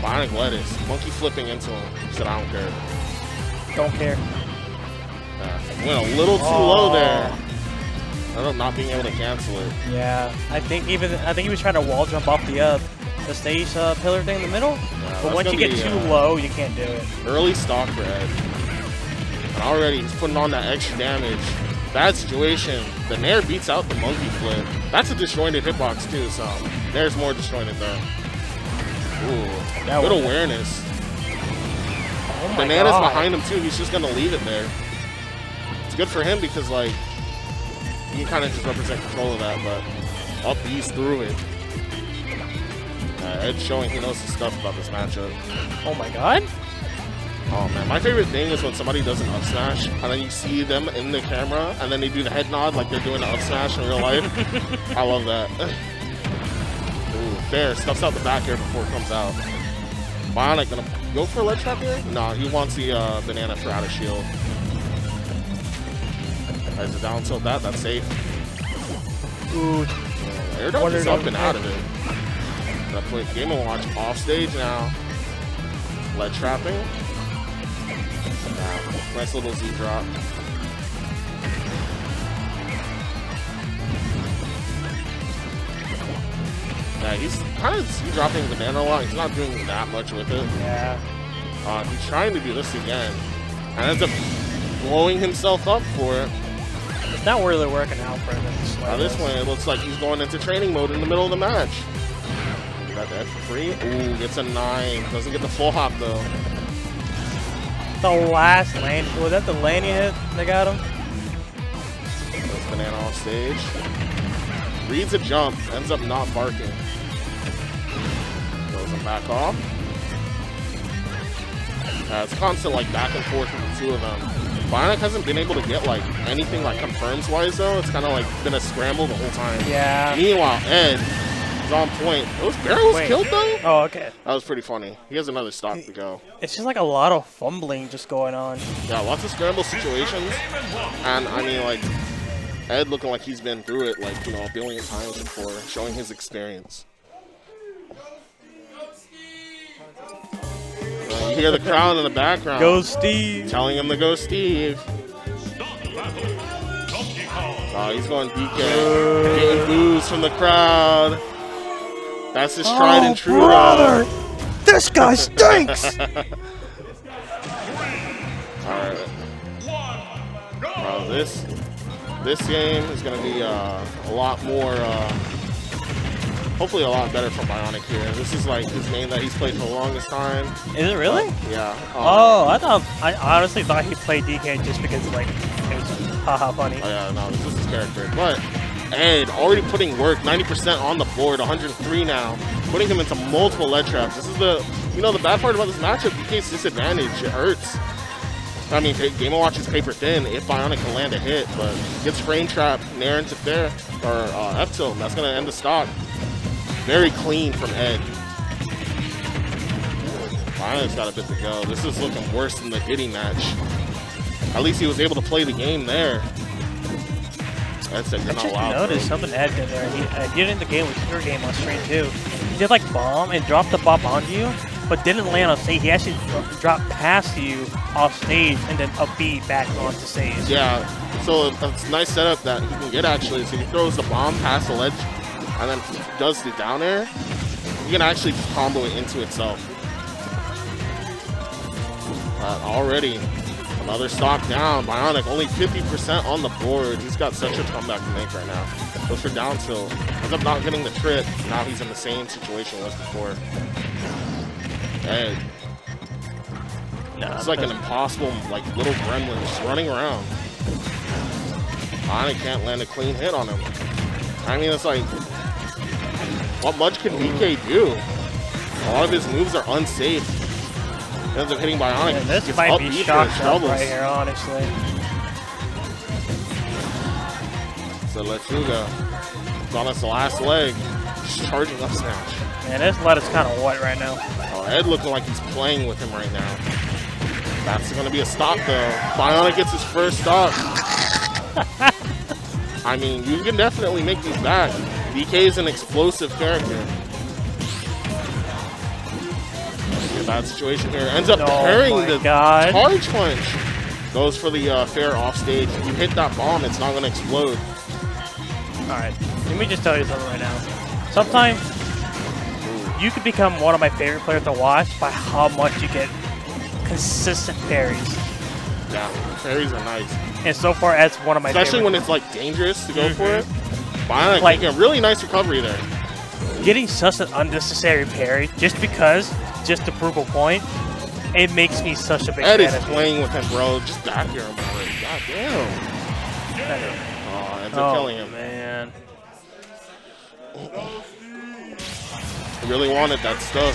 BionicLettuce, monkey flipping into him. He said, I don't care. Don't care. Went a little too low there. Ended up not being able to cancel it. Yeah, I think he was trying to wall jump off the stage pillar thing in the middle. Yeah, but once you get too low, you can't do it. Early stock for Ed. And already he's putting on that extra damage. Bad situation. The Nair beats out the monkey flip. That's a disjointed hitbox too, so Nair's more disjointed though. Ooh, good awareness. Oh Banana's behind him too. He's just gonna leave it there. It's good for him because like he can kind of just represent control of that, but up he's through it. Ed's showing he knows his stuff about this matchup. Oh my god. Oh man, my favorite thing is when somebody does an up smash and then you see them in the camera and then they do the head nod like they're doing an up smash in real life. I love that. Ooh, fair. Stuffs out the back air before it comes out. Bionic gonna go for a ledge trap here? No, he wants the banana for out of shield. Tries to down tilt that, that's safe. Ooh. Air dodge is up and out of it. Gonna put Game & Watch off stage now. Ledge trapping. Nice little Z drop. Yeah, he's kind of Z dropping banana a lot. He's not doing that much with it. Yeah. He's trying to do this again. And ends up blowing himself up for it. It's not really working out for him. Now this one, it looks like he's going into training mode in the middle of the match. Got that for free. Ooh, gets a 9. Doesn't get the full hop though. The last lane. Was that the lane hit that got him? That's banana off stage. Reads a jump. Ends up not barking. Goes him back off. It's constant like back and forth with the two of them. Bionic hasn't been able to get like anything like confirms wise though. It's kind of like been a scramble the whole time. Yeah. Meanwhile, Ed is on point. Those barrels killed though? Oh, okay. That was pretty funny. He has another stock to go. It's just like a lot of fumbling just going on. Yeah, lots of scramble situations. And I mean like Ed looking like he's been through it like, you know, a billion times before, showing his experience. You hear the crowd in the background. Go Steve. Telling him to go Steve. Oh, he's going DK. Getting boos from the crowd. That's his tried and true. Brother! This guy stinks! Alright. Bro, this game is going to be a lot more, hopefully a lot better from Bionic here. This is like his game that he's played for the longest time. Is it really? Yeah. I honestly thought he played DK just because like it was haha funny. Oh yeah, no, this is his character. But Ed already putting work, 90% on the board, 103 now, putting him into multiple ledge traps. This is the, you know, the bad part about this matchup, DK's disadvantage. It hurts. I mean, Game & Watch is paper thin if Bionic can land a hit, but gets frame trap, Nair into fair, or F-tilt. That's going to end the stock. Very clean from Ed. Bionic's got a bit to go. This is looking worse than the Diddy match. At least he was able to play the game there. Ed said, you're not allowed. I just noticed something Ed did there. He did in the game with your game on stream too. He did like bomb and dropped the bomb onto you, but didn't land on stage. He actually dropped past you off stage and then up B back onto stage. Yeah, so it's a nice setup that he can get actually. So he throws the bomb past the ledge and then does the down air. You can actually combo it into itself. Already another stock down. Bionic only 50% on the board. He's got such a comeback to make right now. Goes for down tilt. Ends up not getting the trip. Now he's in the same situation as before. Ed. It's like an impossible, like little gremlin just running around. Bionic can't land a clean hit on him. I mean, it's like, what much can DK do? A lot of his moves are unsafe. Ends up hitting Bionic. Yeah, this might be shock right here, honestly. So Lettuce is on his last leg. Just charging up smash. Man, this lettuce kind of wet right now. Oh, Ed looking like he's playing with him right now. That's going to be a stop, though. Bionic gets his first stop. I mean, you can definitely make these back. DK is an explosive character. A bad situation here. Ends up parrying the charge punch. Goes for the fair off stage. You hit that bomb, it's not going to explode. Alright, let me just tell you something right now. Sometimes you could become one of my favorite players to watch by how much you get consistent parries. Yeah, parries are nice. And so far, that's one of my Especially favorite. when it's like dangerous to go for it. Bionic making a really nice recovery there. Getting such an unnecessary parry just to prove a point, it makes me such a big fan. Ed is playing with him, bro. Just back here him already. God damn. Oh, ends up killing him. Man. He really wanted that stuff.